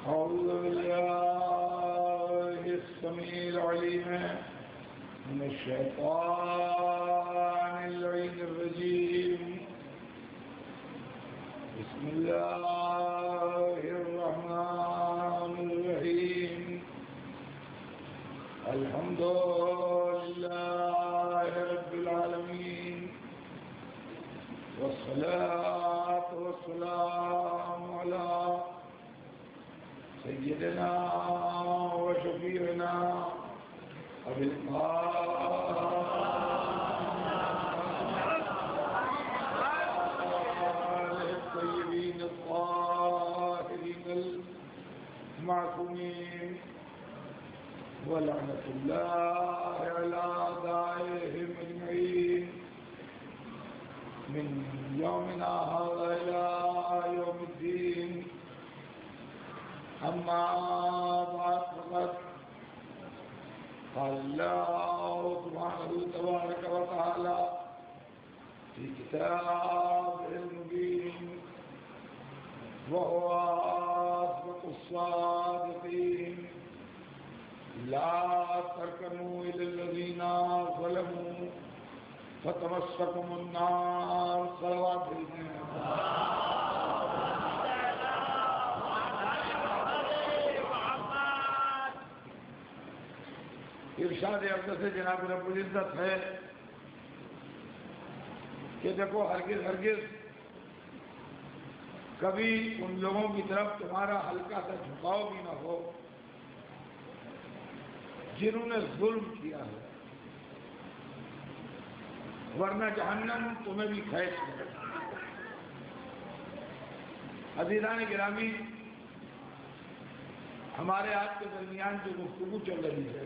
أعوذ بالله السميع العليم من الشيطان اللعين الرجيم. بسم الله الرحمن الرحيم. الحمد لله رب العالمين، والصلاة والسلام على سيدنا وشفيعنا أبي الطيبين الطاهرين المعصومين، ولعنة الله على أعدائهم أجمعين من يومنا هذا إلى يوم الدين. أما بعد، فقد قال الله سبحانه تبارك وتعالى في كتابه المبين، وهو أصدق الصادقين: لا تركنوا إلى الذين ظلموا فتمسكم النار. صلوات ارشاد اقدس سے جناب رب العزت ہے کہ دیکھو، ہرگز ہرگز کبھی ان لوگوں کی طرف تمہارا ہلکا سا جھکاؤ بھی نہ ہو جنہوں نے ظلم کیا ہے، ورنہ جہنم تمہیں بھی کھینچ لے. عزیزان گرامی، ہمارے آج کے درمیان جو گفتگو چل رہی ہے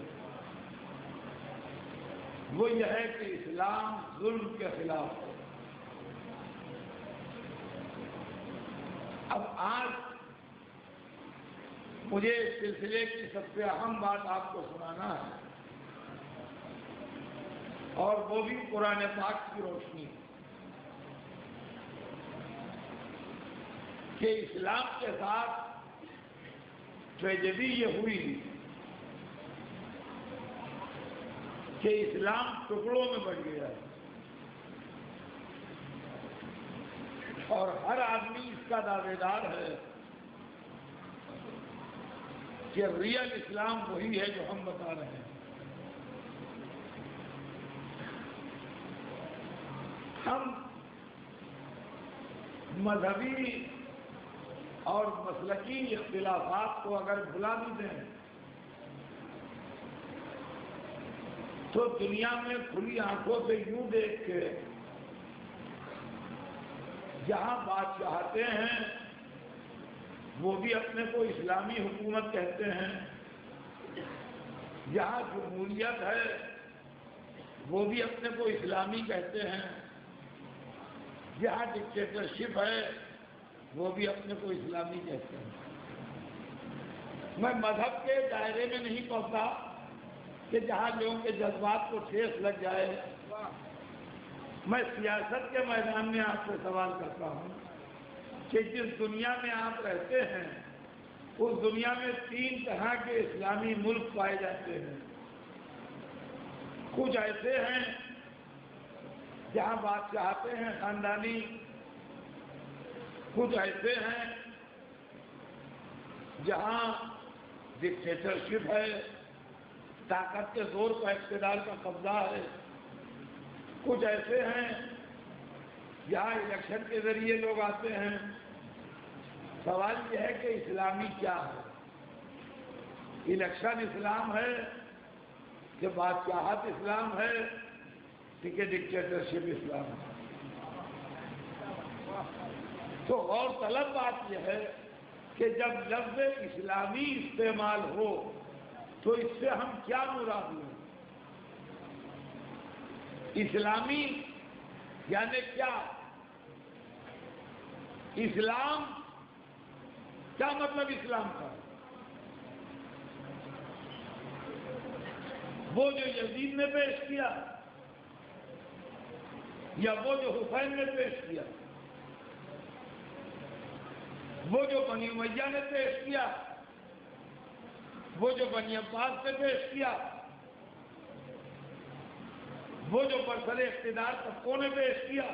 وہ یہ ہے کہ اسلام ظلم کے خلاف ہے. اب آج مجھے اس سلسلے کی سب سے اہم بات آپ کو سنانا ہے، اور وہ بھی قرآن پاک کی روشنی، کہ اسلام کے ساتھ ٹریجڈی یہ ہوئی کہ اسلام ٹکڑوں میں بٹ گیا ہے، اور ہر آدمی اس کا دعوے دار ہے کہ ریئل اسلام وہی ہے جو ہم بتا رہے ہیں. ہم مذہبی اور مسلکی اختلافات کو اگر بھلا بھی دیں تو دنیا میں کھلی آنکھوں سے یوں دیکھ کے جہاں بادشاہتے ہیں وہ بھی اپنے کو اسلامی حکومت کہتے ہیں، جہاں جمہوریت ہے وہ بھی اپنے کو اسلامی کہتے ہیں، جہاں ڈکٹیٹرشپ ہے وہ بھی اپنے کو اسلامی کہتے ہیں. میں مذہب کے دائرے میں نہیں پہنچا کہ جہاں لوگوں کے جذبات کو ٹھیس لگ جائے. میں سیاست کے میدان میں آپ سے سوال کرتا ہوں کہ جس دنیا میں آپ رہتے ہیں اس دنیا میں 3 طرح کے اسلامی ملک پائے جاتے ہیں. کچھ ایسے ہیں جہاں بادشاہتے ہیں خاندانی، کچھ ایسے ہیں جہاں ڈکٹیٹرشپ ہے، طاقت کے زور پر اقتدار کا قبضہ ہے، کچھ ایسے ہیں جہاں الیکشن کے ذریعے لوگ آتے ہیں. سوال یہ ہے کہ اسلامی کیا ہے؟ الیکشن اسلام ہے کہ بادشاہت اسلام ہے کہ ڈکٹیٹرشپ اسلام ہے؟ تو غور طلب بات یہ ہے کہ جب لفظ اسلامی استعمال ہو تو اس سے ہم کیا مراد لیں؟ اسلامی یعنی کیا؟ اسلام کیا مطلب اسلام کا؟ وہ جو یزید نے پیش کیا یا وہ جو حسین نے پیش کیا، وہ جو بنی امیہ نے پیش کیا وہ جو بنی عباس نے پیش کیا، وہ جو برسر اقتدار طبقوں نے پیش کیا،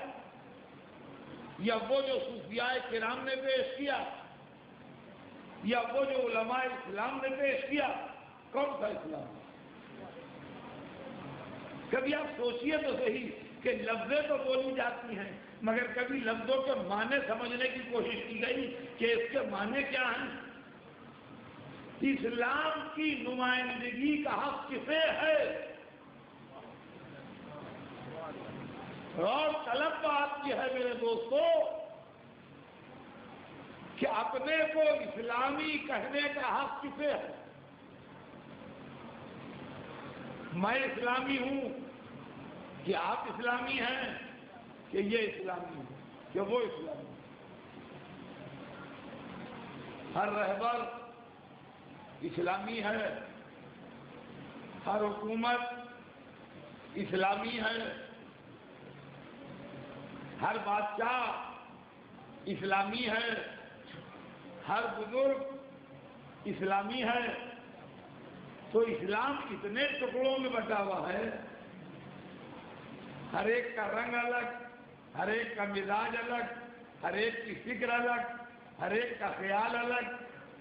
یا وہ جو صوفیاء کرام نے پیش کیا، یا وہ جو علماء اسلام نے پیش کیا، کون سا اسلام؟ کبھی آپ سوچئے تو صحیح کہ لفظیں تو بولی جاتی ہیں، مگر کبھی لفظوں کے معنی سمجھنے کی کوشش کی گئی کہ اس کے معنی کیا ہیں؟ اسلام کی نمائندگی کا حق کسے ہے؟ اور طلب بات یہ ہے میرے دوستو کہ اپنے کو اسلامی کہنے کا حق کسے ہے؟ میں اسلامی ہوں کہ آپ اسلامی ہیں، کہ یہ اسلامی ہے کہ وہ اسلامی ہے؟ ہر رہبر اسلامی ہے، ہر حکومت اسلامی ہے، ہر بادشاہ اسلامی ہے، ہر بزرگ اسلامی ہے۔ تو اسلام اتنے ٹکڑوں میں بٹا ہوا ہے، ہر ایک کا رنگ الگ، ہر ایک کا مزاج الگ، ہر ایک کی فکر الگ، ہر ایک کا خیال الگ،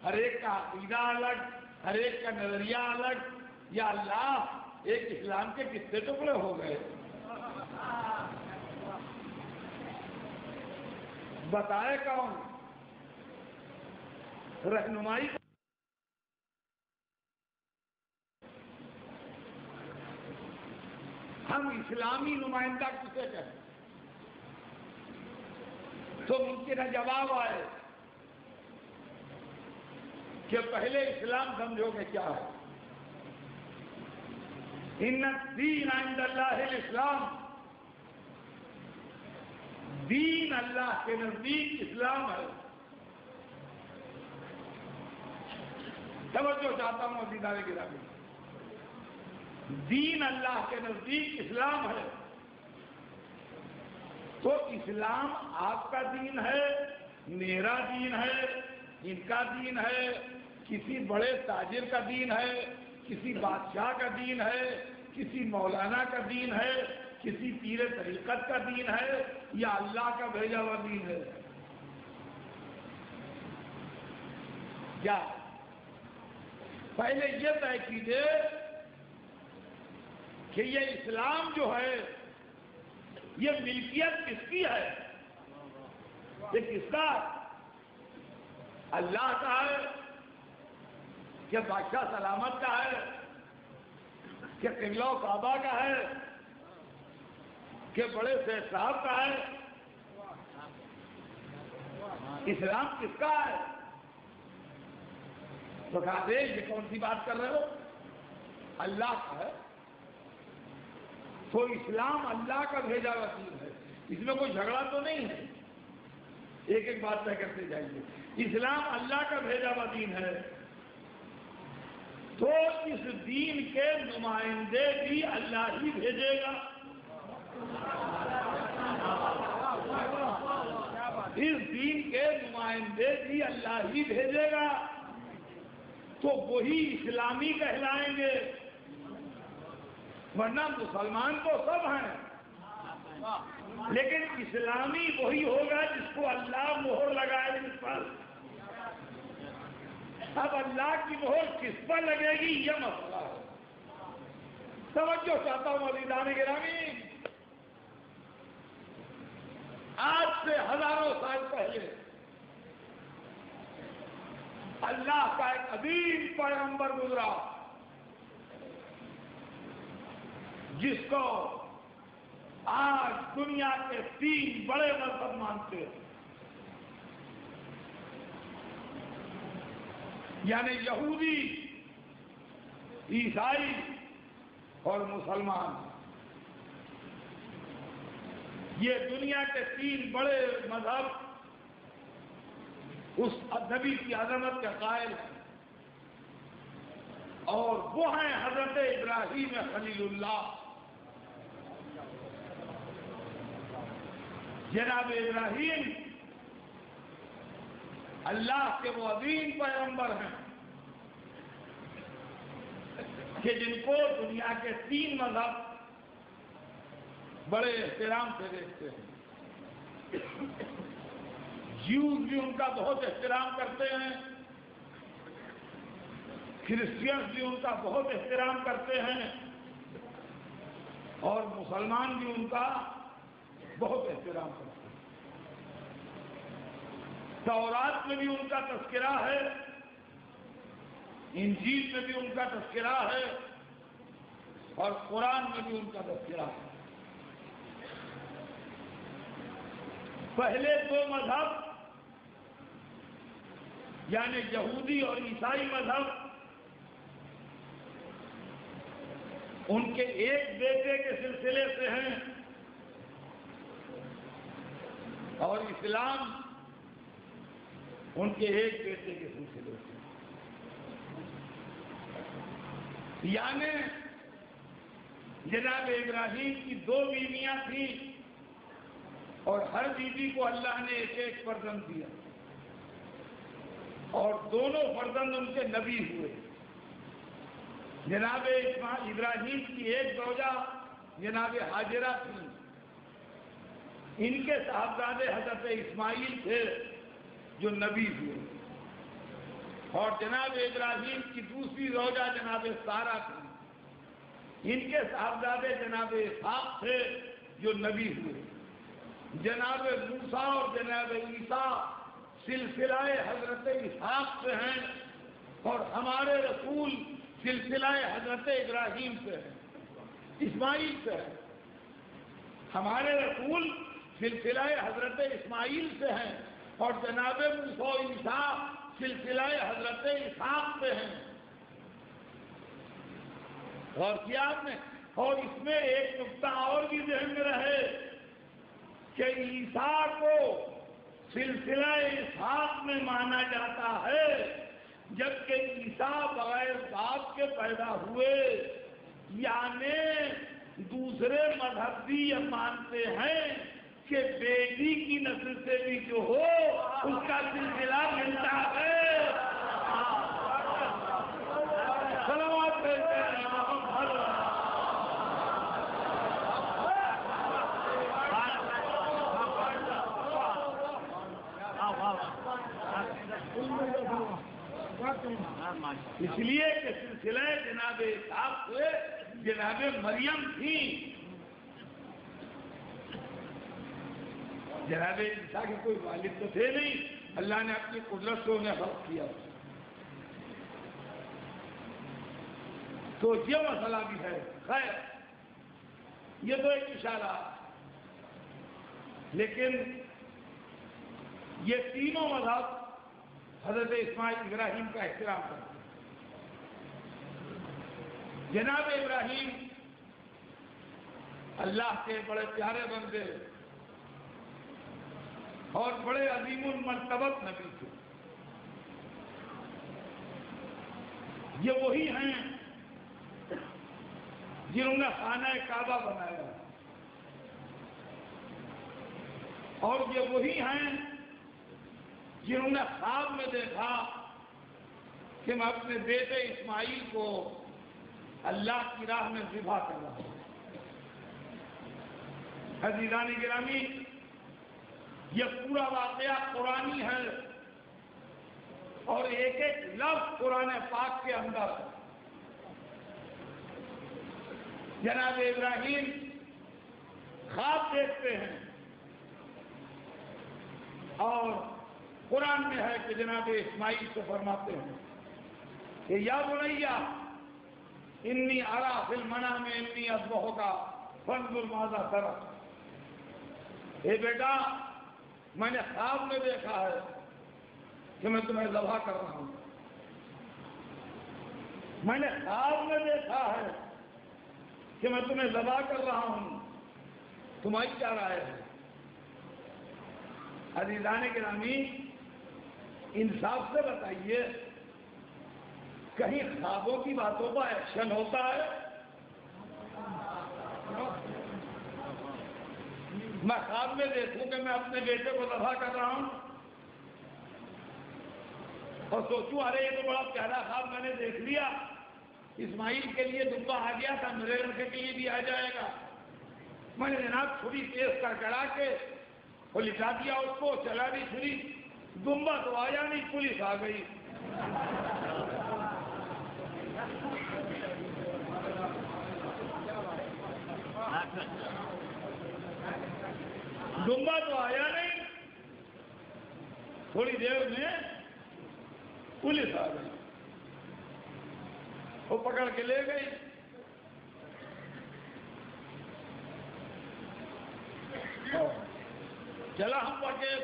ہر ایک کا عقیدہ الگ، ہر ایک کا نظریہ الگ۔ یا اللہ، ایک اسلام کے کتنے ٹکڑے ہو گئے؟ بتائے کون؟ رہنمائی ہم اسلامی نمائندہ کسے کہیں؟ تو ممکن ہے جواب آئے کہ پہلے اسلام سمجھو گے کیا ہے؟ ان الدین عند اللہ الاسلام، دین اللہ کے نزدیک اسلام ہے۔ توجہ چاہتا ہوں عزیزان گرامی، دین اللہ کے نزدیک اسلام ہے۔ تو اسلام آپ کا دین ہے، میرا دین ہے، ان کا دین ہے، کسی بڑے تاجر کا دین ہے، کسی بادشاہ کا دین ہے، کسی مولانا کا دین ہے، کسی پیر طریقت کا دین ہے، یا اللہ کا بھیجا ہوا دین ہے؟ کیا پہلے یہ طے کیجیے کہ یہ اسلام جو ہے یہ ملکیت کس کی ہے؟ یہ کس کا؟ اللہ کا ہے کہ بادشاہ سلامت کا ہے کہ قبلہ و کعبہ کا ہے کہ بڑے شیخ صاحب کا ہے؟ اسلام کس کا ہے؟ تو کہا دے یہ کون سی بات کر رہے ہو؟ اللہ کا ہے۔ تو اسلام اللہ کا بھیجا ہوا دین ہے، اس میں کوئی جھگڑا تو نہیں ہے۔ ایک ایک بات طے کرتے جائیے۔ اسلام اللہ کا بھیجا ہوا دین ہے، تو اس دین کے نمائندے بھی اللہ ہی بھیجے گا۔ اس دین کے نمائندے بھی اللہ ہی بھیجے گا، تو وہی اسلامی کہلائیں گے، ورنہ مسلمان تو سب ہیں، لیکن اسلامی وہی ہوگا جس کو اللہ مہر لگائے جس پر۔ اب اللہ کی مہر کس پر لگے گی یہ مسئلہ ہے۔ توجہ چاہتا ہوں عزیزان گرامی، آج سے ہزاروں سال پہلے اللہ کا ایک عظیم پیغمبر گزرا جس کو آج دنیا کے 3 بڑے مذہب مانتے ہیں، یعنی یہودی، عیسائی اور مسلمان۔ یہ دنیا کے 3 بڑے مذہب اس نبی کی عظمت کے قائل ہیں، اور وہ ہیں حضرت ابراہیم خلیل اللہ۔ جناب ابراہیم اللہ کے وہ عظیم پیغمبر ہیں کہ جن کو دنیا کے 3 مذہب بڑے احترام سے دیکھتے ہیں. جیوز بھی ان کا بہت احترام کرتے ہیں، کرسچنز بھی ان کا بہت احترام کرتے ہیں، اور مسلمان بھی ان کا بہت احترام کرتے ہیں. تورات میں بھی ان کا تذکرہ ہے، انجیل میں بھی ان کا تذکرہ ہے، اور قرآن میں بھی ان کا تذکرہ ہے. پہلے 2 مذہب یعنی یہودی اور عیسائی مذہب ان کے ایک بیٹے کے سلسلے سے ہیں، اور اسلام ان کے ایک بیٹے کے سلسلے سے. یعنی جناب ابراہیم کی 2 بیویاں تھیں، اور ہر بیوی کو اللہ نے ایک فرزند دیا، اور دونوں فرزند ان کے نبی ہوئے. جناب ابراہیم کی ایک زوجہ جناب حاجرہ تھی، ان کے صاحبزادے حضرت اسماعیل تھے جو نبی ہوئے، اور جناب ابراہیم کی دوسری زوجہ جناب سارہ تھی، ان کے صاحبزادے جناب اسحاق تھے جو نبی ہوئے. جناب موسیٰ اور جناب عیسیٰ سلسلہ حضرت اسحاق سے ہیں، اور ہمارے رسول سلسلہ حضرت ابراہیم سے ہیں، اسماعیل سے ہیں. ہمارے رسول سلسلہ حضرت اسماعیل سے ہیں، اور جناب موسیٰ و عیسیٰ سلسلہ حضرت اسحاق سے ہیں. غور کیا آپ نے؟ اور اس میں ایک نقطہ اور بھی ذہن میں رہے کہ عیسیٰ کو سلسلہ اسحاق میں مانا جاتا ہے، جبکہ عیسیٰ بغیر باپ کے پیدا ہوئے. یعنی دوسرے مذہب بھی یہ مانتے ہیں کہ بیٹی کی نسل سے بھی جو ہو اس کا سلسلہ ملتا ہے. صلوات اس لیے کہ سلسلہ جناب اسحاق سے جناب مریم تھی. جناب عیسیٰ کے کوئی والد تو تھے نہیں، اللہ نے اپنی قدرت سے انہیں خلق کیا. تو یہ مسئلہ بھی ہے. خیر، یہ تو ایک اشارہ، لیکن یہ تینوں مذہب حضرت اسماعیل ابراہیم کا احترام کرتے ہیں. جناب ابراہیم اللہ کے بڑے پیارے بندے اور بڑے عظیم المرتبت نبی تھے. یہ وہی ہیں جنہوں نے خانہ کعبہ بنایا، اور یہ وہی ہیں جنہوں نے خواب میں دیکھا کہ میں اپنے بیٹے اسماعیل کو اللہ کی راہ میں ذبح کر رہا ہوں. عزیزان گرامی، یہ پورا واقعہ قرآنی ہے، اور ایک ایک لفظ قرآن پاک کے اندر. جناب ابراہیم خواب دیکھتے ہیں، اور قرآن میں ہے کہ جناب اسماعیل سے فرماتے ہیں کہ یا بنیا انی ارا فی المنام انی اذبحک فانظر ماذا ترى. اے بیٹا، میں نے خواب میں دیکھا ہے کہ میں تمہیں ذبح کر رہا ہوں. میں نے خواب میں دیکھا ہے کہ میں تمہیں ذبح کر رہا ہوں، تمہاری کیا رائے ہے؟ عزیزان گرامی، انصاف سے بتائیے، کہیں خوابوں کی باتوں کا ایکشن ہوتا ہے؟ میں خواب میں دیکھوں کہ میں اپنے بیٹے کو ذبح کر رہا ہوں اور سوچوں ارے یہ تو بڑا پیارا خواب میں نے دیکھ لیا، اسماعیل کے لیے دمبا آ گیا تھا، میرے لڑکے کے لیے بھی آ جائے گا۔ میں نے جناب چھری تیز کر چڑھا کے وہ لٹا دیا اس کو، چلا دی چھری، دمبا تو آیا نہیں، پولیس آ گئی۔ دمبا تو آیا نہیں، تھوڑی دیر میں پولیس آ گئی، وہ پکڑ کے لے گئی۔ چلا ہم پکے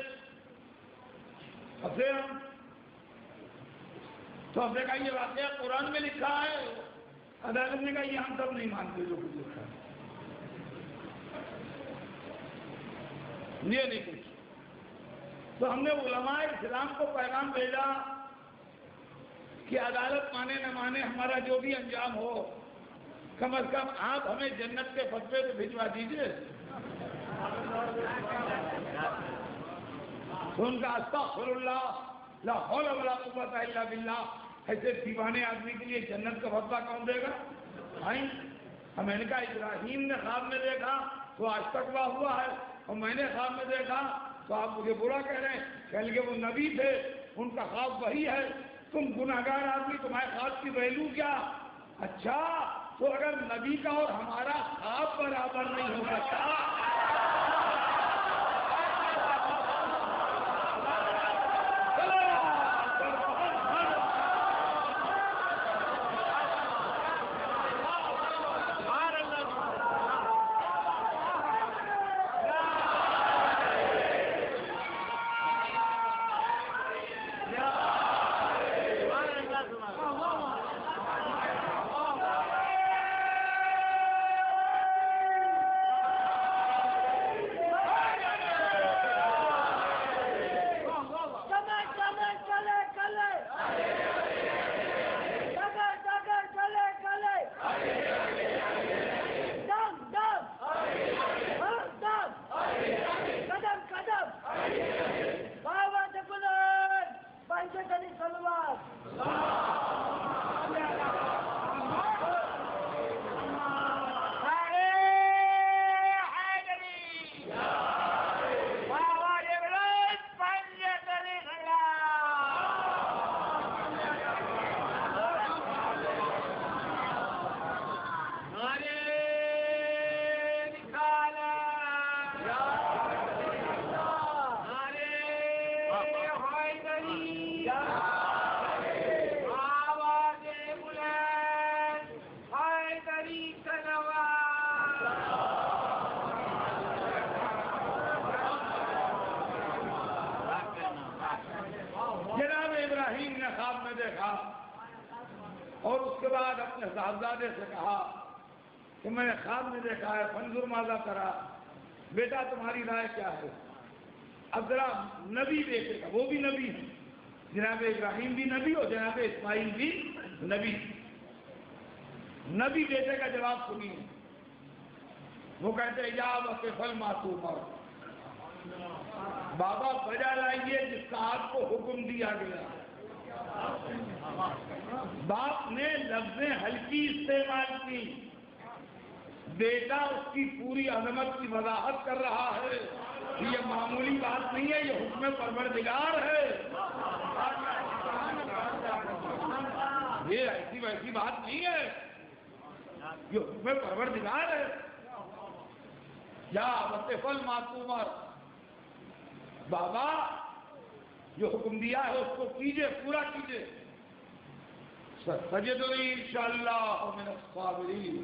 پھر ہم تو ہم نے کہا یہ واقعہ قرآن میں لکھا ہے، عدالت نے کہا یہ ہم سب نہیں مانتے جو کچھ لکھا ہے، یہ نہیں کچھ۔ تو ہم نے علماء اسلام کو پیغام بھیجا کہ عدالت مانے نہ مانے ہمارا جو بھی انجام ہو، کم از کم آپ ہمیں جنت کے فتوے تو بھجوا دیجئے۔ تو ان کا استغفر اللہ لا حول ولا قوت الا باللہ، ایسے دیوانے آدمی کے لیے جنت کا فتویٰ کون دے گا؟ میں نے کہا ابراہیم نے خواب میں دیکھا تو آج تک وہ ہوا ہے، اور میں نے خواب میں دیکھا تو آپ مجھے برا کہہ رہے ہیں، کہہ لگے وہ نبی تھے، ان کا خواب وہی ہے، تم گناہگار آدمی، تمہارے خواب کی ویلو کیا؟ اچھا تو اگر نبی کا اور ہمارا خواب برابر نہیں ہو سکتا، اور اس کے بعد اپنے صاحبزادے سے کہا کہ میں نے خواب میں دیکھا ہے، فانظر ماذا ترى، بیٹا تمہاری رائے کیا ہے؟ اب ذرا نبی بیٹے کا، وہ بھی نبی ہے، جناب ابراہیم بھی نبی اور جناب اسماعیل بھی نبی، نبی بیٹے کا جواب سنیے۔ وہ کہتے ہیں یا وقف المعصوم، بابا بجا لائیے جس کا آپ کو حکم دیا گیا۔ باپ نے لفظ ہلکی استعمال کی، بیٹا اس کی پوری عظمت کی وضاحت کر رہا ہے، یہ معمولی بات نہیں ہے، یہ حکم پروردگار ہے، یہ ایسی ویسی بات نہیں ہے، یہ حکم پروردگار ہے۔ یا وقف المعصوم، بابا جو حکم دیا ہے اس کو کیجئے، پورا کیجئے۔ سجدنی انشاءاللہ من الصابرین،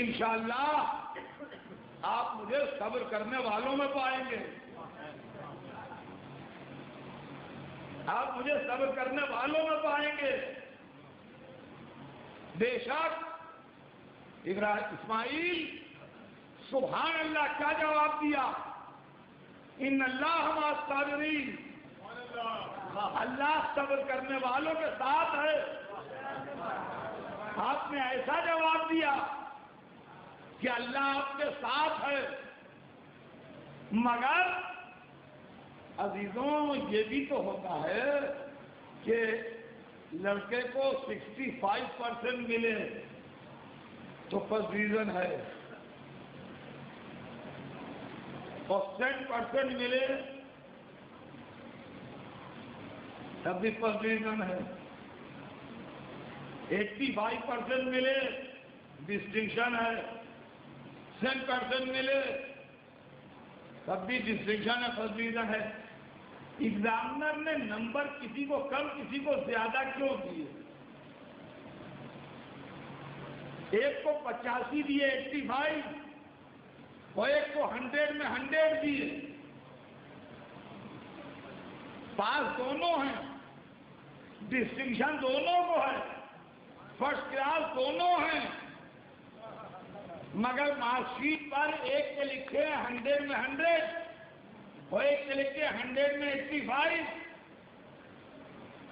انشاءاللہ آپ مجھے صبر کرنے والوں میں پائیں گے، آپ مجھے صبر کرنے والوں میں پائیں گے۔ بے شک اسماعیل سبحان اللہ کیا جواب دیا، ان اللہ مع الصابرین، اللہ صبر کرنے والوں کے ساتھ ہے۔ آپ نے ایسا جواب دیا کہ اللہ آپ کے ساتھ ہے، مگر عزیزوں یہ بھی تو ہوتا ہے کہ لڑکے کو 65% ملے تو فرسٹ ڈویژن ہے، اور 10% ملے تب بھی فرسٹ ڈویژن ہے، 85% ملے ڈسٹنکشن ہے، 10% ملے تب بھی ڈسٹنکشن ہے، فرسٹ ڈویژن ہے۔ ایگزامنر نے نمبر کسی کو کم کسی کو زیادہ کیوں دیے؟ ایک کو 85 دیے 85 اور ایک کو 100 میں 100 دیے، پاس دونوں ہیں، ڈسٹنکشن دونوں کو ہے، فرسٹ کلاس دونوں ہیں، مگر مارک شیٹ پر ایک کے لکھے ہیں 100 میں 100 اور ایک کے لکھے 100 میں 85۔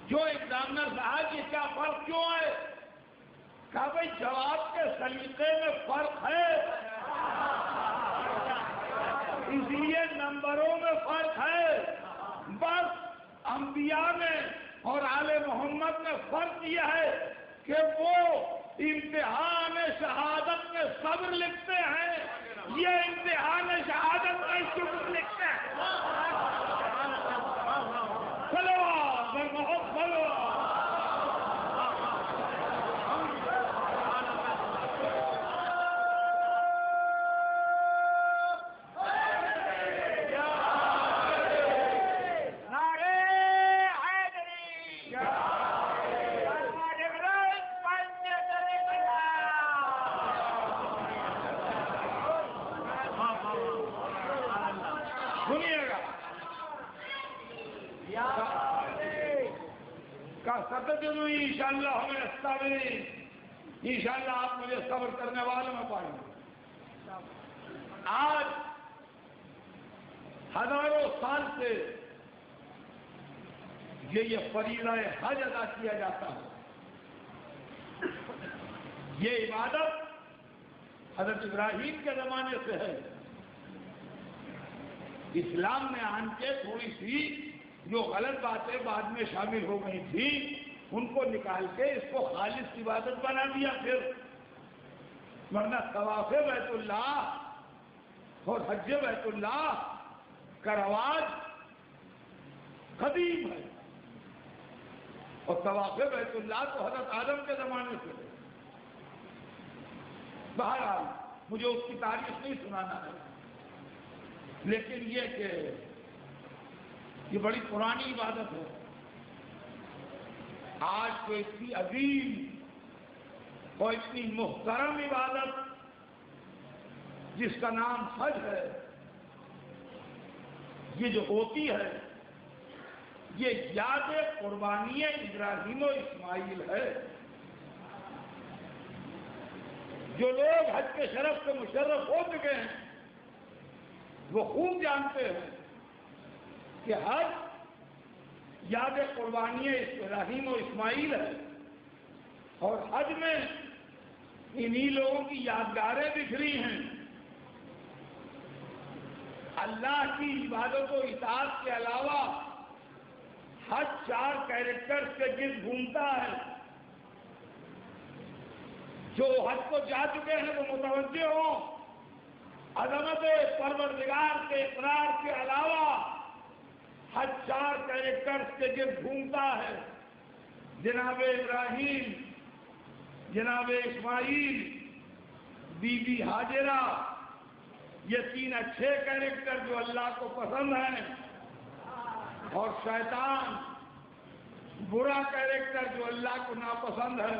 جو ایگزامنر صاحب یہ کیا فرق کیوں ہے؟ کہا بھائی جواب کے سلیقے میں فرق ہے، اس لیے نمبروں میں فرق ہے، بس انبیاء میں اور آل محمد میں فرق یہ ہے کہ وہ امتحان شہادت میں صبر لکھتے ہیں، یہ امتحان شہادت میں شکر لکھتے ہیں۔ انشاءاللہ ہمیں استعمال انشاءاللہ آپ مجھے صبر کرنے والوں میں پائیں گے۔ آج ہزاروں سال سے یہ فریضہ حج ادا کیا جاتا ہے، یہ عبادت حضرت ابراہیم کے زمانے سے ہے، اسلام میں آن کے تھوڑی سی جو غلط باتیں بعد میں شامل ہو گئی تھی ان کو نکال کے اس کو خالص عبادت بنا دیا پھر، ورنہ طواف بیت اللہ اور حج بیت اللہ کا رواج قدیم ہے، اور طواف بیت اللہ تو حضرت آدم کے زمانے سے ہے۔ بہرحال مجھے اس کی تاریخ نہیں سنانا ہے، لیکن یہ کہ یہ بڑی پرانی عبادت ہے۔ آج تو اتنی عظیم اور اتنی محترم عبادت جس کا نام حج ہے، یہ جو ہوتی ہے یہ یاد قربانی ابراہیم و اسماعیل ہے۔ جو لوگ حج کے شرف سے مشرف ہو چکے ہیں وہ خوب جانتے ہیں کہ حج یاد قربانی ابراہیم و اسماعیل ہے، اور حج میں انہی لوگوں کی یادگاریں بکھری ہیں۔ اللہ کی عبادت و اطاعت کے علاوہ حج 4 کیریکٹرز کے گرد گھومتا ہے۔ جو حج کو جا چکے ہیں وہ متوجہ ہوں، عظمت پروردگار کے اقرار کے علاوہ حج 4 کیریکٹرز کے گرد گھومتا ہے۔ جناب ابراہیم، جناب اسماعیل، بی بی ہاجرہ، یہ 3 اچھے کیریکٹر جو اللہ کو پسند ہیں، اور شیطان برا کیریکٹر جو اللہ کو ناپسند ہے۔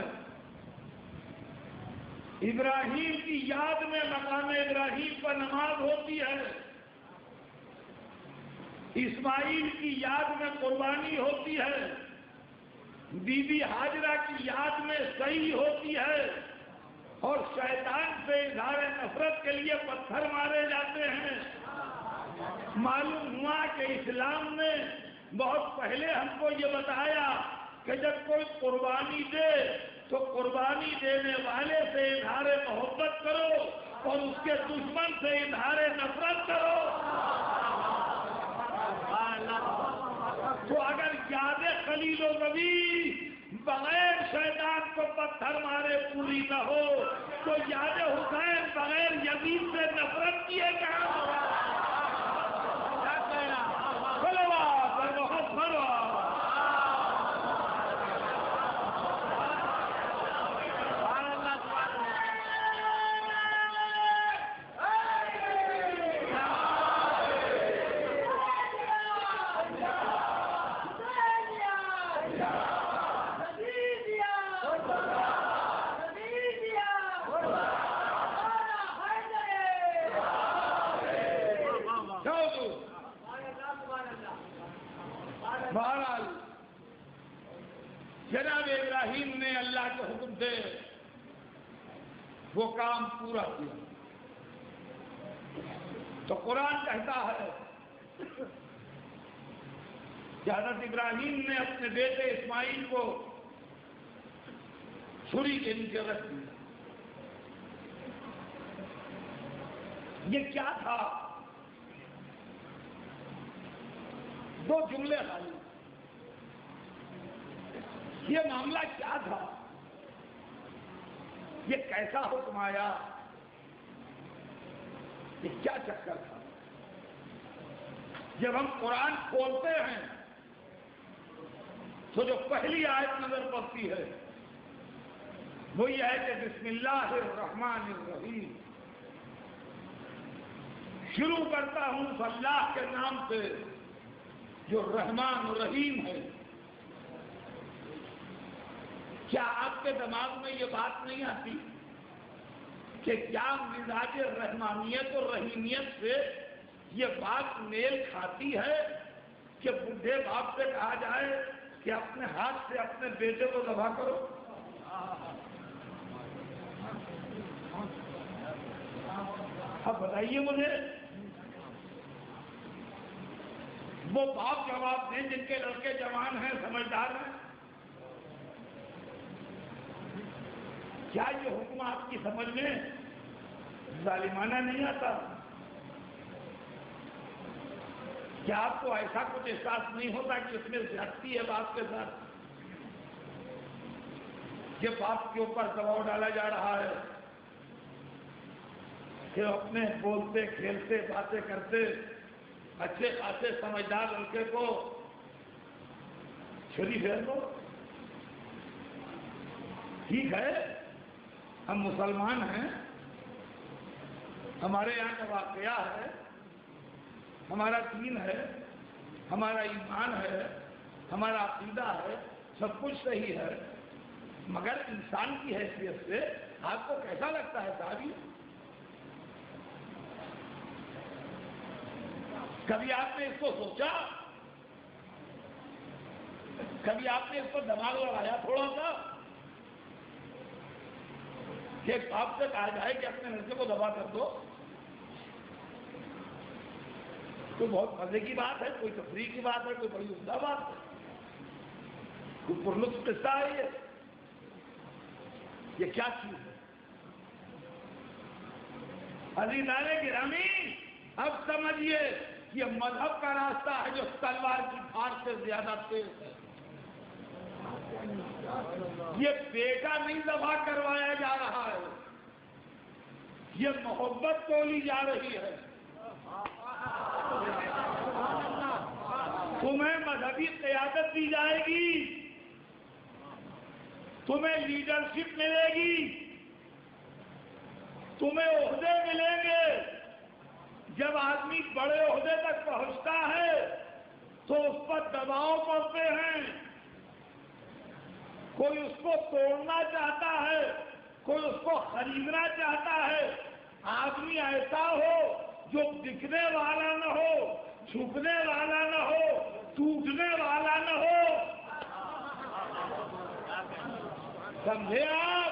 ابراہیم کی یاد میں مقام ابراہیم پر نماز ہوتی ہے، اسماعیل کی یاد میں قربانی ہوتی ہے، بی بی ہاجرہ کی یاد میں صحیح ہوتی ہے، اور شیطان سے اظہار نفرت کے لیے پتھر مارے جاتے ہیں۔ معلوم ہوا کہ اسلام نے بہت پہلے ہم کو یہ بتایا کہ جب کوئی قربانی دے تو قربانی دینے والے سے اظہار محبت کرو اور اس کے دشمن سے اظہار نفرت کرو۔ تو اگر یاد خلیل و نبی بغیر شیطان کو پتھر مارے پوری نہ ہو تو یاد حسین بغیر یزید سے نفرت کیے کہاں بہرحال جناب ابراہیم نے اللہ کے حکم سے وہ کام پورا کیا تو قرآن کہتا ہے کہ حضرت ابراہیم نے اپنے بیٹے اسماعیل کو چھری کے نیچے رکھ دیا. یہ کیا تھا؟ دو جملے خالی. یہ معاملہ کیا تھا؟ یہ کیسا حکم آیا؟ یہ کیا چکر تھا؟ جب ہم قرآن کھولتے ہیں تو جو پہلی آیت نظر پڑتی ہے وہ یہ ہے کہ بسم اللہ الرحمن الرحیم. شروع کرتا ہوں اللہ کے نام سے جو رحمان و رحیم ہے. کیا آپ کے دماغ میں یہ بات نہیں آتی کہ کیا مزاج رحمانیت اور رحیمیت سے یہ بات میل کھاتی ہے کہ بوڑھے باپ سے کہا جائے کہ اپنے ہاتھ سے اپنے بیٹے کو ذبح کرو؟ اب بتائیے مجھے، وہ باپ جواب دیں جن کے لڑکے جوان ہیں، سمجھدار ہیں. کیا یہ حکم آپ کی سمجھ میں ظالمانہ نہیں آتا؟ کیا آپ کو ایسا کچھ احساس نہیں ہوتا کہ اس میں زیادتی ہے باپ کے ساتھ؟ کہ باپ کے اوپر دباؤ ڈالا جا رہا ہے کہ اپنے بولتے کھیلتے باتیں کرتے اچھے خاصے سمجھدار لڑکے کو چھری پھیر دو. ٹھیک ہے، ہم مسلمان ہیں، ہمارے یہاں کا واقعہ ہے، ہمارا دین ہے، ہمارا ایمان ہے، ہمارا عقیدہ ہے، سب کچھ صحیح ہے، مگر انسان کی حیثیت سے آپ کو کیسا لگتا ہے صاحب؟ کبھی آپ نے اس کو سوچا؟ کبھی آپ نے اس پر دماغ لگایا تھوڑا سا کہ ایک باپ سے کہا جائے کہ اپنے لڑکے کو دبا کر دو؟ کوئی بہت مزے کی بات ہے، کوئی تفریح کی بات ہے، کوئی بڑی عمدہ بات ہے، کوئی پرلطف قصہ ہے؟ یہ کیا چیز ہے؟ عزیزان گرامی، اب سمجھیے یہ مذہب کا راستہ ہے جو تلوار کی دھار سے زیادہ تیز ہے. یہ بیٹا نہیں ذبح کروایا جا رہا ہے، یہ محبت تولی جا رہی ہے. تمہیں مذہبی قیادت دی جائے گی، تمہیں لیڈرشپ ملے گی، تمہیں عہدے ملیں گے. جب آدمی بڑے عہدے تک پہنچتا ہے تو اس پر دباؤ پڑتے ہیں. کوئی اس کو توڑنا چاہتا ہے، کوئی اس کو خریدنا چاہتا ہے. آدمی ایسا ہو جو دکھنے والا نہ ہو، جھکنے والا نہ ہو، ٹوٹنے والا نہ ہو. سمجھے آپ؟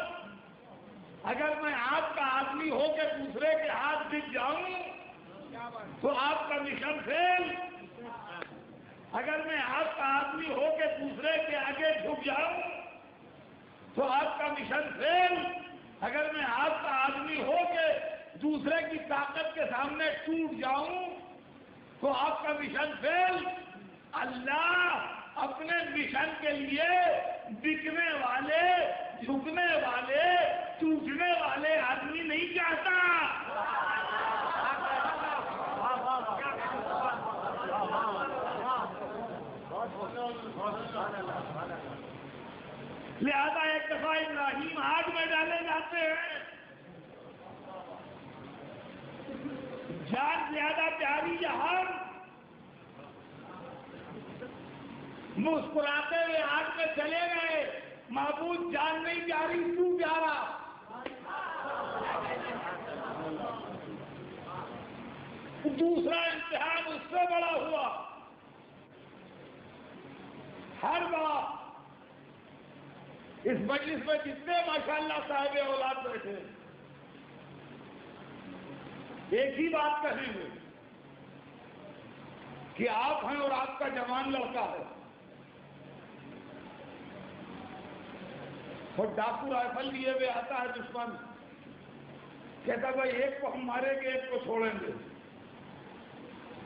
اگر میں آپ کا آدمی ہو کے دوسرے کے ہاتھ دکھ جاؤں تو آپ کا مشن فیل. اگر میں آپ کا آدمی ہو کے دوسرے کے آگے جھک جاؤں تو آپ کا مشن فیل. اگر میں آپ کا آدمی ہو کے دوسرے کی طاقت کے سامنے ٹوٹ جاؤں تو آپ کا مشن فیل. اللہ اپنے مشن کے لیے بکنے والے، جھکنے والے، ٹوٹنے والے آدمی نہیں چاہتا۔ لہذا ایک دفعہ ابراہیم آگ میں ڈالے جاتے ہیں، جان زیادہ پیاری جہان، مسکراتے ہوئے آگ میں چلے گئے، معبود جان نہیں پیاری تو پیارا۔ دوسرا امتحان اس سے بڑا ہوا۔ ہر بار اس مجلس میں جتنے ماشاءاللہ صاحب اولاد بیٹھے ایک ہی بات کہی ہوئی کہ آپ ہیں اور آپ کا جوان لڑکا ہے، اور ڈاکو رائفل لیے ہوئے آتا ہے دشمن، کہتا بھائی ایک کو ہم ماریں گے ایک کو چھوڑیں گے،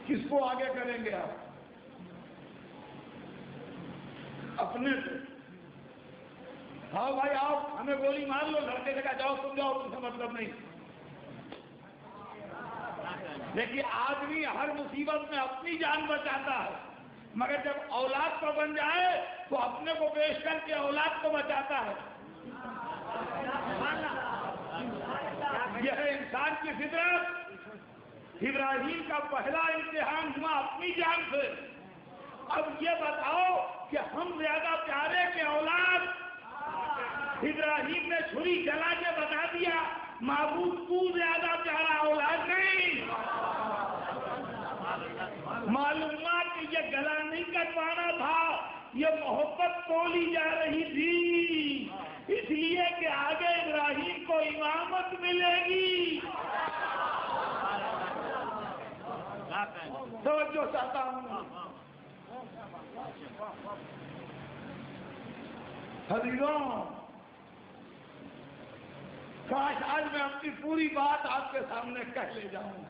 کس کو آگے کریں گے آپ؟ اپنے سے ہاں بھائی آؤ ہمیں گولی مار لو، لڑکے سے کہا جاؤ تم جاؤ، تم سے مطلب نہیں۔ لیکن آدمی ہر مصیبت میں اپنی جان بچاتا ہے، مگر جب اولاد پر بن جائے تو اپنے کو پیش کر کے اولاد کو بچاتا ہے۔ یہ ہے انسان کی فطرت۔ ابراہیم کا پہلا امتحان ہوا اپنی جان سے۔ اب یہ بتاؤ کہ ہم زیادہ پیارے کے اولاد؟ ابراہیم نے چھری چلا کے بتا دیا معبود تو زیادہ پیارا اولاد نہیں۔ معلومات کہ یہ گلا نہیں کٹوانا تھا، یہ محبت تولی جا رہی تھی، اس لیے کہ آگے ابراہیم کو امامت ملے گی۔ توجہ چاہتا ہوں حضروں، کاش آج میں اپنی پوری بات آپ کے سامنے کہہ لے جاؤں،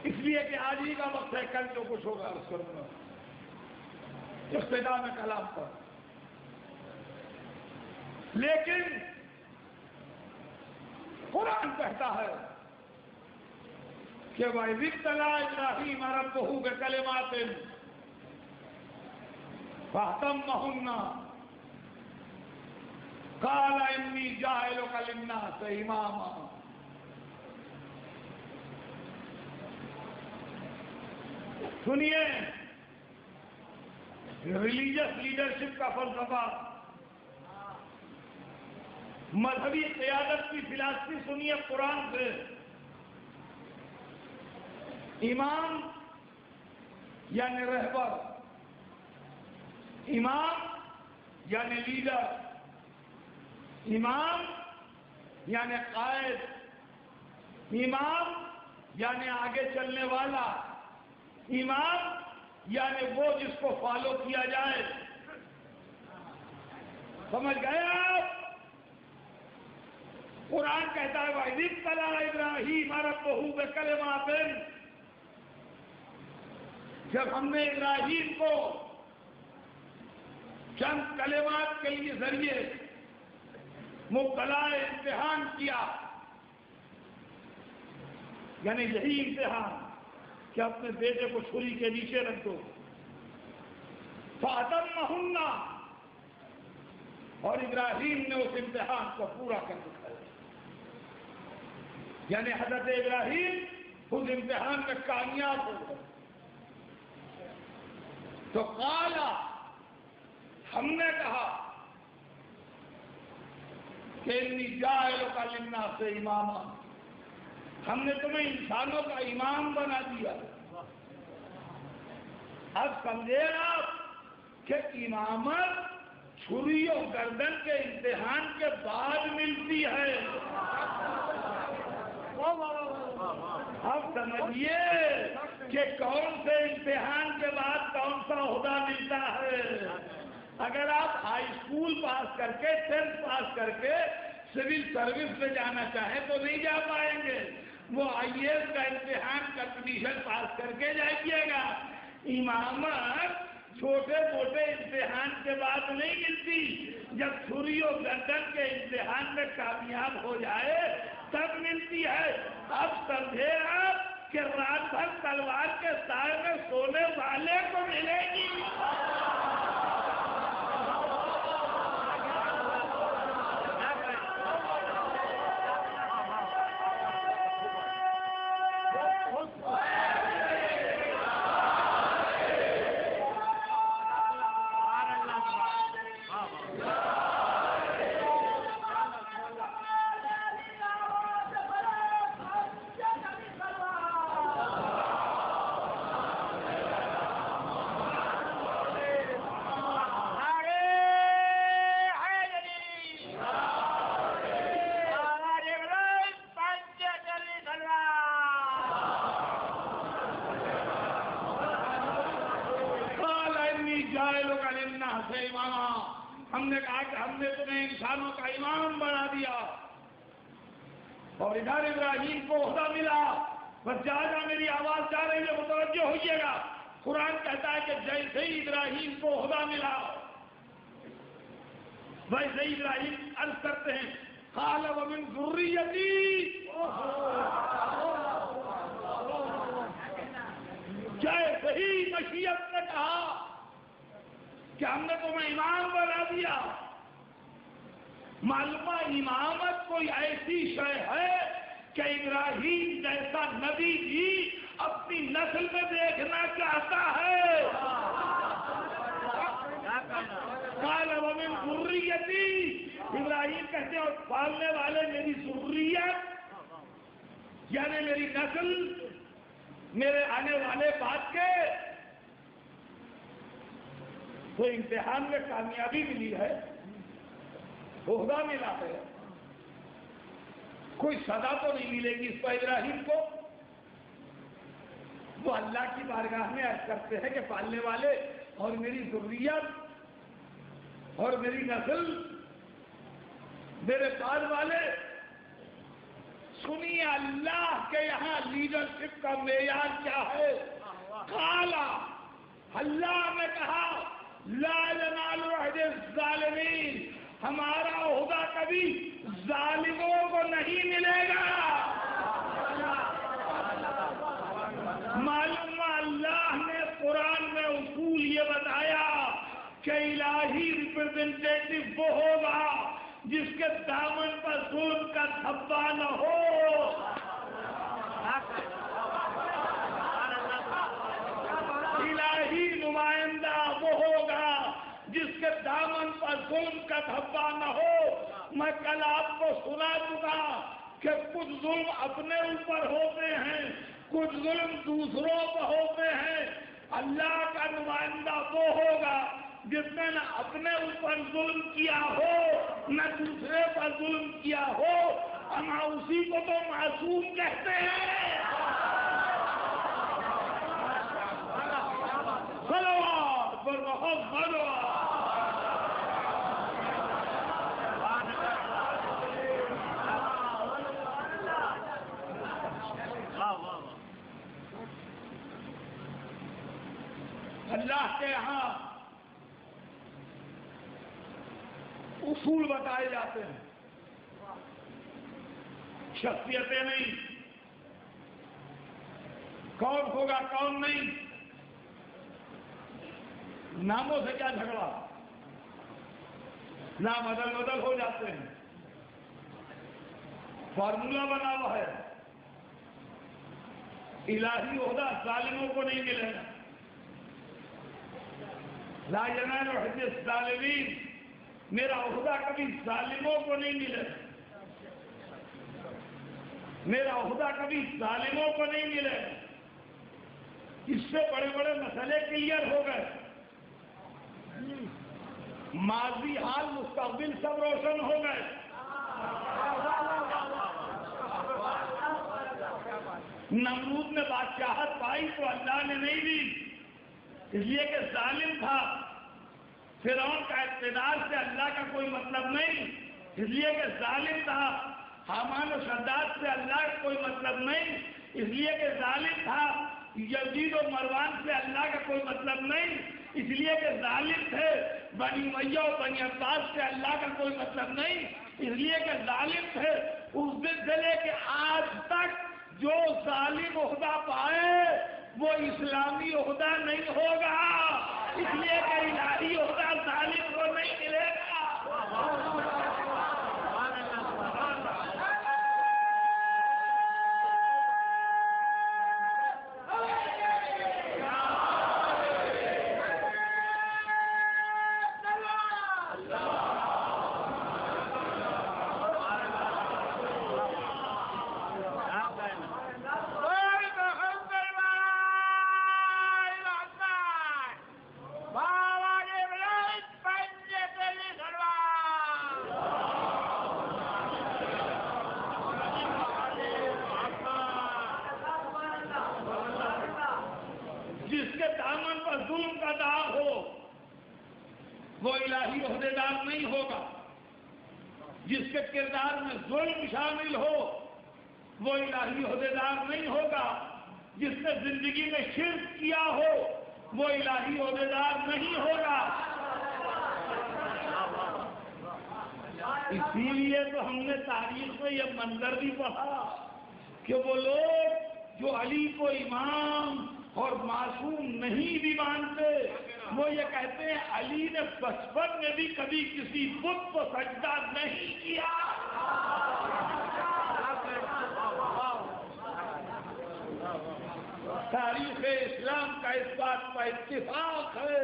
اس لیے کہ آج ہی کا وقت ہے، کل جو کچھ ہوگا اس کروں گا ابتدا میں کلام پر۔ لیکن قرآن کہتا ہے کہ وَإِذِ ابْتَلَىٰ إِبْرَاهِيمَ رَبُّهُ بِكَلِمَاتٍ فَأَتَمَّهُنَّ قَالَ إِنِّي جَاعِلُكَ لِلنَّاسِ إِمَامًا۔ سنیے ریلیجس لیڈرشپ کا فلسفہ، مذہبی قیادت کی فلسفی سنیے قرآن سے۔ امام یعنی رہبر، امام یعنی لیڈر، امام یعنی قائد، امام یعنی آگے چلنے والا، امام یعنی وہ جس کو فالو کیا جائے۔ سمجھ گئے آپ؟ قرآن کہتا ہے وَإِذِ ابْتَلَىٰ إِبْرَاهِيمَ رَبُّهُ بِكَلِمَاتٍ، جب ہم نے ابراہیم کو چند کلمات کے لیے ذریعے مبتلا امتحان کیا، یعنی یہی امتحان کہ اپنے بیٹے کو چھری کے نیچے رکھ دو، فَأَتَمَّهُنَّ، اور ابراہیم نے اس امتحان کو پورا کر دکھایا، یعنی حضرت ابراہیم اس امتحان میں کامیاب ہو گئے۔ تو قال، ہم نے کہا کہ انی جاعلک للناس اماما، ہم نے تمہیں انسانوں کا امام بنا دیا۔ اب سمجھے آپ کہ امامت چھری و گردن کے امتحان کے بعد ملتی ہے۔ اب سمجھیے کہ کون سے امتحان کے بعد کون سا عہدہ ملتا ہے۔ اگر آپ ہائی اسکول پاس کر کے 10th پاس کر کے سول سروس میں جانا چاہیں تو نہیں جا پائیں گے، وہ IAS کا امتحان کمپٹیشن پاس کر کے جائیے گا۔ امامت چھوٹے موٹے امتحان کے بعد نہیں ملتی، جب چھری و گردن کے امتحان میں کامیاب ہو جائے تب ملتی ہے۔ اب سمجھے آپ کہ رات بھر تلوار کے سائے میں سونے والے کو ملے گی۔ ہم نے کہا کہ ہم نے تمہیں انسانوں کا امام بنا دیا، اور ادھر ابراہیم کو عہدہ ملا۔ بس جہاں میری آواز جا رہی ہے متوجہ ہوئیے گا، قرآن کہتا ہے کہ جیسے ہی ابراہیم کو عہدہ ملا ویسے ہی ابراہیم عرض کرتے ہیں قال ومن ذریتی، جیسے ہی مشیت نے کہا کہ ہم نے تمہیں امام بنا دیا، معلومہ امامت کوئی ایسی شے ہے کہ ابراہیم جیسا نبی بھی اپنی نسل میں دیکھنا چاہتا ہے۔ قال ومن ذریتی، ابراہیم کہتے ہیں اور پالنے والے میری ذریت یعنی میری نسل، میرے آنے والے بعد کے۔ تو امتحان میں کامیابی ملی ہے، عہدہ ملا ہے، کوئی سزا تو نہیں ملے گی اس کو ابراہیم کو۔ وہ اللہ کی بارگاہ میں عرض کرتے ہیں کہ پالنے والے اور میری ذریت اور میری نسل، میرے بعد والے، سنیے اللہ کے یہاں لیڈرشپ کا معیار کیا ہے۔ قالا، اللہ نے کہا لا ینال عہد الظالمین، ہمارا عہدہ کبھی ظالموں کو نہیں ملے گا۔ معلوم اللہ نے قرآن میں اصول یہ بتایا کہ الہی ریپرزنٹیٹو وہ ہوگا جس کے دامن پر ظلم کا دھبا نہ ہو۔ الہی نمائندہ وہ ہوگا جس کے دامن پر ظلم کا دھبا نہ ہو۔ میں کل آپ کو سنا چکا کہ کچھ ظلم اپنے اوپر ہوتے ہیں، کچھ ظلم دوسروں پر ہوتے ہیں۔ اللہ کا نمائندہ وہ ہوگا جس نے نہ اپنے اوپر ظلم کیا ہو نہ دوسرے پر ظلم کیا ہو، اما اسی کو تو معصوم کہتے ہیں۔ صلوات پر محمد۔ اللہ کے یہاں اصول بتائے جاتے ہیں، شخصیتیں نہیں، کون ہوگا کون نہیں، ناموں سے کیا جھگڑا، نام ادل بدل ہو جاتے ہیں، فارمولہ بنا ہوا ہے، الہی عہدہ ظالموں کو نہیں ملے گا۔ لا ینال عہد الظالمین، میرا عہدہ کبھی ظالموں کو نہیں ملے گا، میرا عہدہ کبھی ظالموں کو نہیں ملے گا۔ اس سے بڑے بڑے مسئلے کلیئر ہو گئے، ماضی حال مستقبل سب روشن ہو گئے۔ نمرود نے بادشاہت پائی تو اللہ نے نہیں دی، اس لیے کہ ظالم تھا۔ فرعون کا اقتدار سے اللہ کا کوئی مطلب نہیں، اس لیے کہ ظالم تھا۔ حامان و شداد سے اللہ کا کوئی مطلب نہیں، اس لیے کہ ظالم تھا۔ یزید و مروان سے اللہ کا کوئی مطلب نہیں، اس لیے کہ ظالم تھے۔ بنی امیہ و بنی عباس سے اللہ کا کوئی مطلب نہیں، اس لیے کہ ظالم تھے۔ اس دن سے لے کے آج تک جو ظالم عہدہ پائے وہ اسلامی عہدہ نہیں ہوگا، اس لیے کہ الہی عہدہ ظالم کو نہیں ملے گا۔ وہ الہی عہدیدار نہیں ہوگا۔ جس کے کردار میں ظلم شامل ہو وہ الہی عہدیدار نہیں ہوگا۔ جس نے زندگی میں شرک کیا ہو وہ الہی عہدیدار نہیں ہوگا۔ اسی لیے تو ہم نے تاریخ میں یہ منظر بھی پڑھا کہ وہ لوگ جو علی کو امام اور معصوم نہیں بھی مانتے، وہ یہ کہتے ہیں علی نے بچپن میں بھی کبھی کسی بت کو سجدہ نہیں کیا۔ تاریخ اسلام کا اس بات کا اتفاق ہے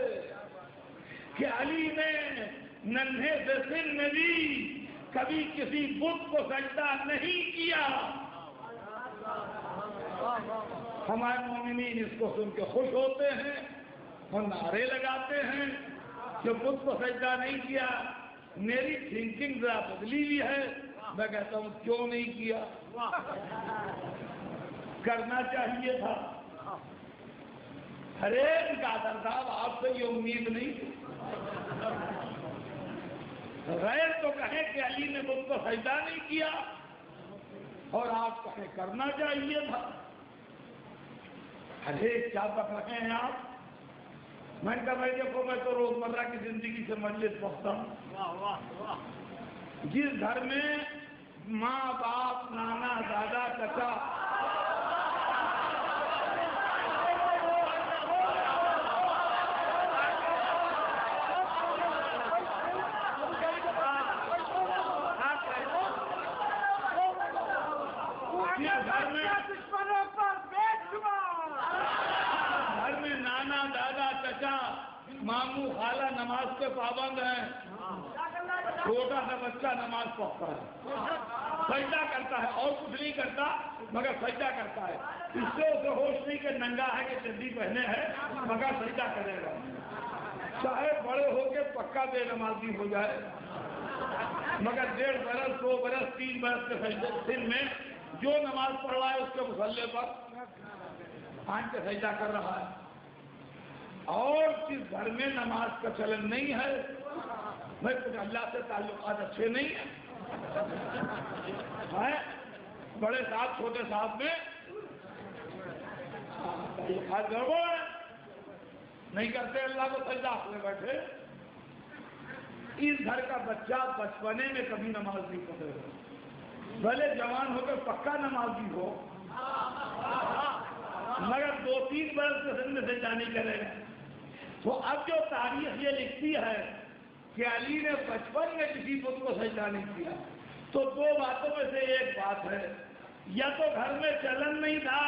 کہ علی نے ننھے سے سن میں بھی کبھی کسی بت کو سجدہ نہیں کیا۔ ہمارے مومنین اس کو سن کے خوش ہوتے ہیں اور نعرے لگاتے ہیں کہ بت کو سجدہ نہیں کیا۔ میری تھنکنگ ذرا بدلی بھی ہے، میں کہتا ہوں کیوں نہیں کیا، کرنا چاہیے تھا۔ ہر ایک قادر صاحب آپ سے یہ امید نہیں تھی۔ غیر تو کہیں کہ علی نے بت کو سجدہ نہیں کیا اور آپ کہیں کرنا چاہیے تھا۔ ارے کیا بک رہے ہیں آپ؟ میں نے کہا بھائی دیکھو میں تو روزمرہ کی زندگی سے مجلس پڑھتا ہوں۔ جس گھر میں ماں باپ نانا دادا چچا ماموں خالہ نماز پہ پابند ہیں، چھوٹا سا بچہ نماز پڑھتا ہے، سجدہ کرتا ہے اور کچھ نہیں کرتا مگر سجدہ کرتا ہے۔ اس سے اسے ہوش نہیں کہ ننگا ہے کہ چڈی پہنے ہے مگر سجدہ کرے گا، چاہے بڑے ہو کے پکا بے نمازی ہو جائے مگر 1.5 برس 2 برس 3 برس کے سجدے دن میں جو نماز پڑھ رہا ہے اس کے مصلے پر آنکھ کے سجدہ کر رہا ہے۔ اور جس گھر میں نماز کا چلن نہیں ہے میں کچھ اللہ سے تعلقات اچھے نہیں ہیں، بڑے صاحب چھوٹے صاحب میں تعلقات گڑبڑ ہے، نہیں کرتے اللہ کو سجدہ میں بیٹھے۔ اس گھر کا بچہ بچپنے میں کبھی نماز نہیں پڑھے گا، بھلے جوان ہو کر پکا نمازی ہو مگر 2-3 برس کے سن میں سجدہ نہیں کرے گا۔ تو اب جو تاریخ یہ لکھتی ہے کہ علی نے بچپن میں کسی بت کو سجدہ نہیں کیا، تو 2 باتوں میں سے ایک بات ہے، یا تو گھر میں چلن نہیں تھا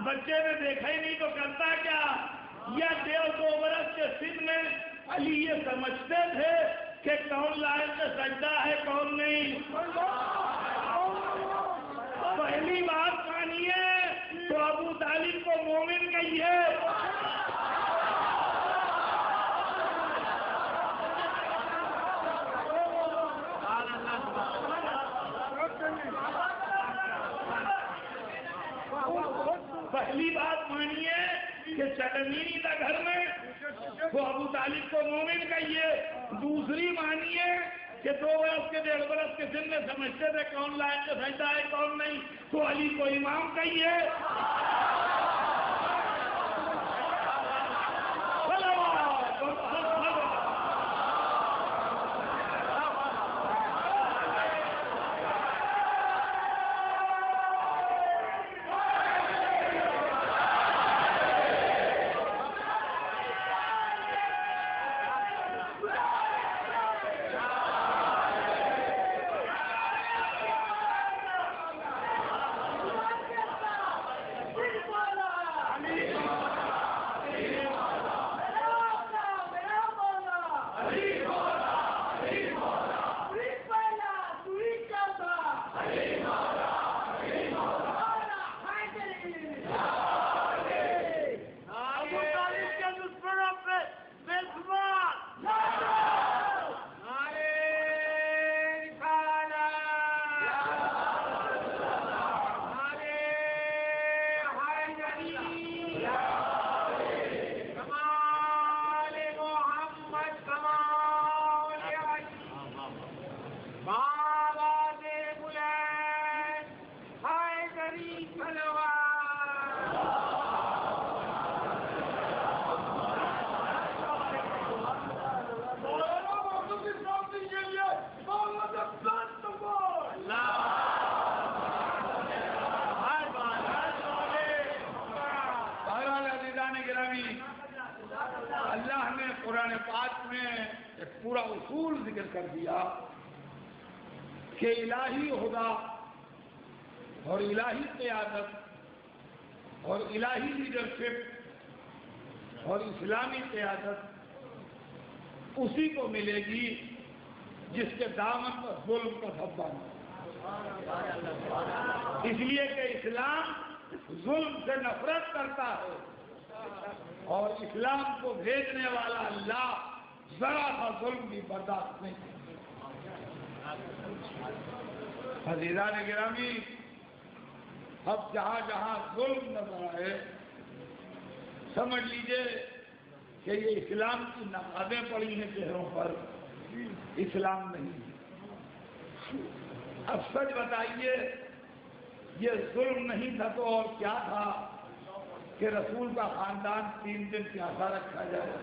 بچے نے دیکھا ہی نہیں تو کرتا کیا، یا 1.5-2 برس کے سن میں علی یہ سمجھتے تھے کہ کون لائق سجدہ ہے کون نہیں۔ پہلی بات مانیے تو ابو طالب کو مومن کہیے، پہلی بات مانیے کہ چٹنی تھا گھر میں تو ابو طالب کو مومن کہیے، دوسری مانیے کہ 2 برس کے 1.5 برس کے سن میں سمجھتے تھے کون لائق کے سجدہ ہے کون نہیں، تو علی کو امام کہیے۔ اللہ نے قرآن پاک میں ایک پورا اصول ذکر کر دیا کہ الہی خدا اور الہی قیادت اور الہی لیڈرشپ اور اسلامی قیادت اسی کو ملے گی جس کے دامن پر ظلم کا دھبا نہ ہو۔ اس لیے کہ اسلام ظلم سے نفرت کرتا ہے اور اسلام کو بھیجنے والا اللہ ذرا سا ظلم بھی برداشت نہیں کرتا۔ عزیزان گرامی، اب جہاں جہاں ظلم نظر آئے سمجھ لیجئے کہ یہ اسلام کی نقابیں پڑی ہیں چہروں پر، اسلام نہیں۔ اب سچ بتائیے یہ ظلم نہیں تھا تو اور کیا تھا کہ رسول کا خاندان 3 دن پیاسا رکھا جائے؟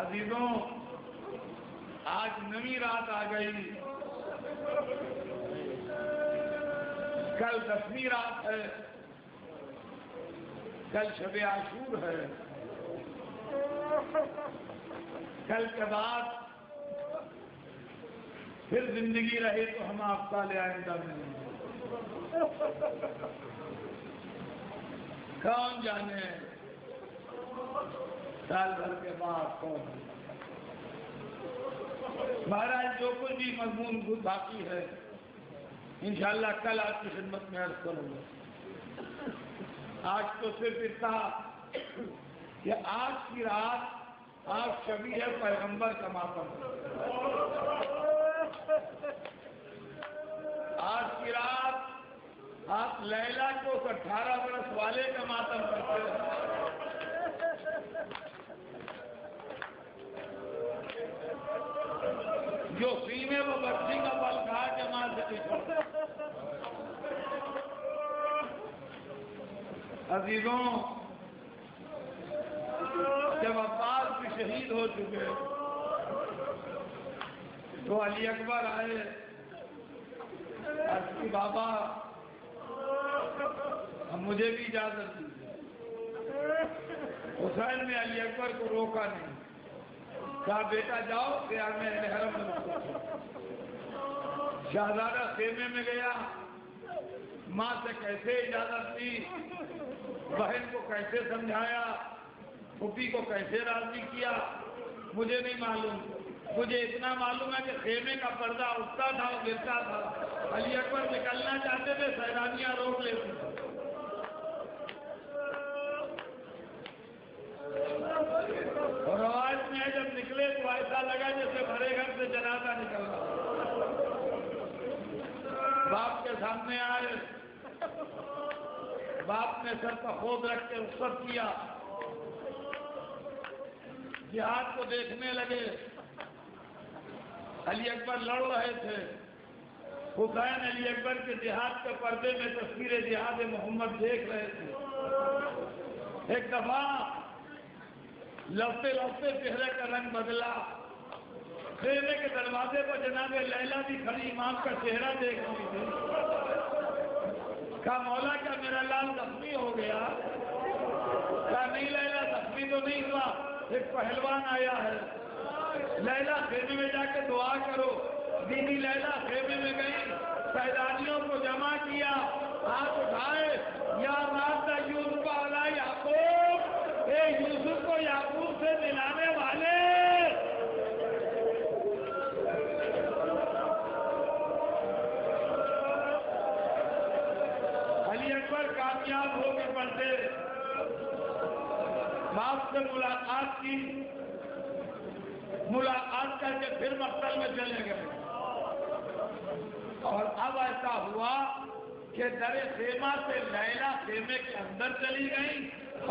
عزیزوں، آج نئی رات آ گئی، کل 10ویں رات ہے، کل شب عاشور ہے، کل کے بعد پھر زندگی رہے تو ہم آپ سال آئندہ ملیں گے، کون جانے سال بھر کے بعد کون۔ مہاراج جو کچھ بھی مضمون باقی ہے انشاءاللہ کل آپ کی خدمت میں عرض کروں گا۔ آج تو صرف اتنا کہ آج کی رات آپ شبیہ پیغمبر کا ماتم ہے۔ آج کی رات آپ لیلا کو 18 برس والے کا ماتم کرتے ہیں۔ جو سینے وہ بچی کا بل کھا کے ماں سے عزیزوں، جب عباس بھی شہید ہو چکے تو علی اکبر آئے، عرض کی بابا اب مجھے بھی اجازت دیجیے۔ حسین نے علی اکبر کو روکا نہیں، کہا بیٹا جاؤ خیام حرم میں رکھو۔ شہزادہ خیمے میں گیا، ماں سے کیسے اجازت دی، بہن کو کیسے سمجھایا، پھوپھی کو کیسے راضی کیا مجھے نہیں معلوم، مجھے اتنا معلوم ہے کہ خیمے کا پردہ اٹھتا تھا اور گرتا تھا، علی اکبر نکلنا چاہتے تھے، سیلانیاں روک لیتے تھے۔ اور روایت میں جب نکلے تو ایسا لگا جیسے بھرے گھر سے جنازہ نکل رہا۔ باپ کے سامنے آئے، باپ نے سر پر خود رکھ کے رخصت کیا، جہاد کو دیکھنے لگے۔ علی اکبر لڑ رہے تھے، حسین علی اکبر کے جہاد کے پردے میں تصویر جہاد محمد دیکھ رہے تھے۔ ایک دفعہ لڑتے لڑتے چہرے کا رنگ بدلا، خیمے کے دروازے پر جناب لیلا بھی کھڑی امام کا چہرہ دیکھ رہی تھی۔ کہا مولا کیا میرا لال زخمی ہو گیا؟ کہا نہیں لیلا زخمی تو نہیں ہوا، ایک پہلوان آیا ہے۔ لیلا خیمے میں جا کے دعا کرو۔ بی بی لیلا خیمے میں گئی، سیدانیوں کو جمع کیا، ہاتھ اٹھائے، یا راستہ یوسف علی یعقوب، اے یوسف کو یعقوب سے ملانے والے۔ علی اکبر کامیاب ہو کے بڑھتے، باپ سے ملاقات کی، ملاقات کر کے پھر مقتل میں چلے گئے۔ اور اب ایسا ہوا کہ در خیمہ سے لیلا خیمے کے اندر چلی گئی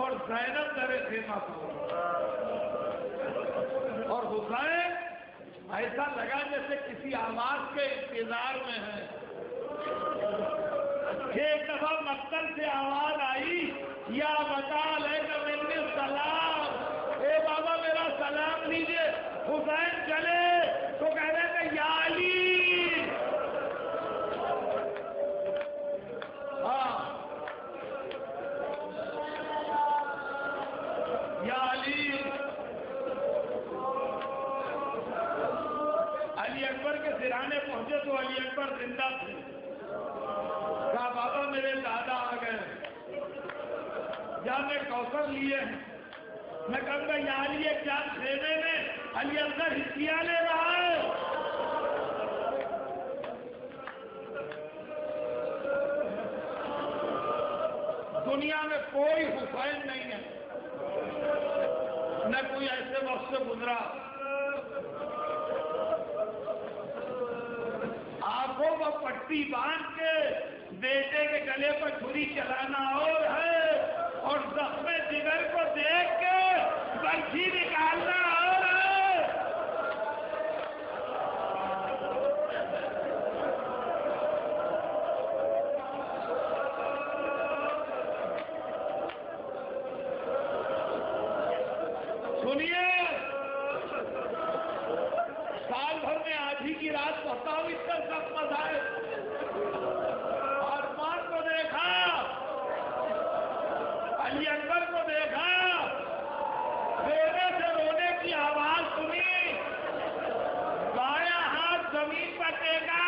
اور زینب در خیمہ پر، اور حسین ایسا لگا جیسے کسی آواز کے انتظار میں ہے۔ ایک دفعہ مقتل سے آواز آئی، یا بتا علیکم منی السلام، اے بابا میرا سلام لیجیے۔ حسین چلے تو کہہ رہے تھے یا علی، ہاں یا علی۔ علی اکبر کے سرانے پہنچے تو علی اکبر زندہ تھے۔ کہا بابا میرے دادا آ گئے، جہاں میں کوثر لیے ہیں۔ میں کہوں گا یا علی ایک جان خیمے میں علی اکبر ہتھیاں لے رہا ہے۔ دنیا میں کوئی حسین نہیں ہے، نہ کوئی ایسے وقت سے گزرا۔ آنکھوں کو پٹی باندھ کے بیٹے کے گلے پر چھری چلانا اور ہے، اور زخم جگر کو دیکھ کے برچھی نکالنا اور ہے۔ سنیے، سال بھر میں آج ہی کی رات پڑھتا ہوں اس کا سخت مزہ ہے۔ آسمان کو دیکھا، علی اکبر کو دیکھا، رونے سے رونے کی آواز سنی، بایاں ہاتھ زمین پر ٹیکا،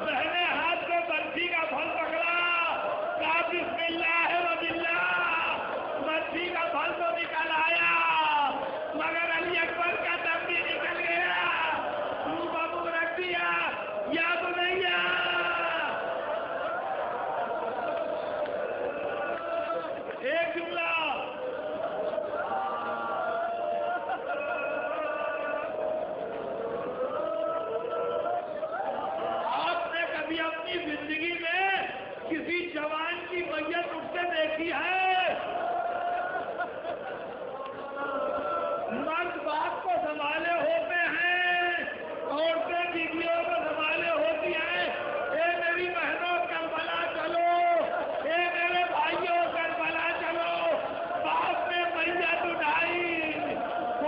دہنے ہاتھ سے برچھی کا پھل پکڑا، کہا بسم اللہ و باللہ، برچھی کا پھل تو نکل آیا مگر علی اکبر کا دم بھی نکل گیا۔ منہ بابو رکھ دیا، یاد نہیں آ ایک جملہ، آپ نے کبھی اپنی زندگی میں کسی جوان کی میت اٹھتے دیکھی ہے؟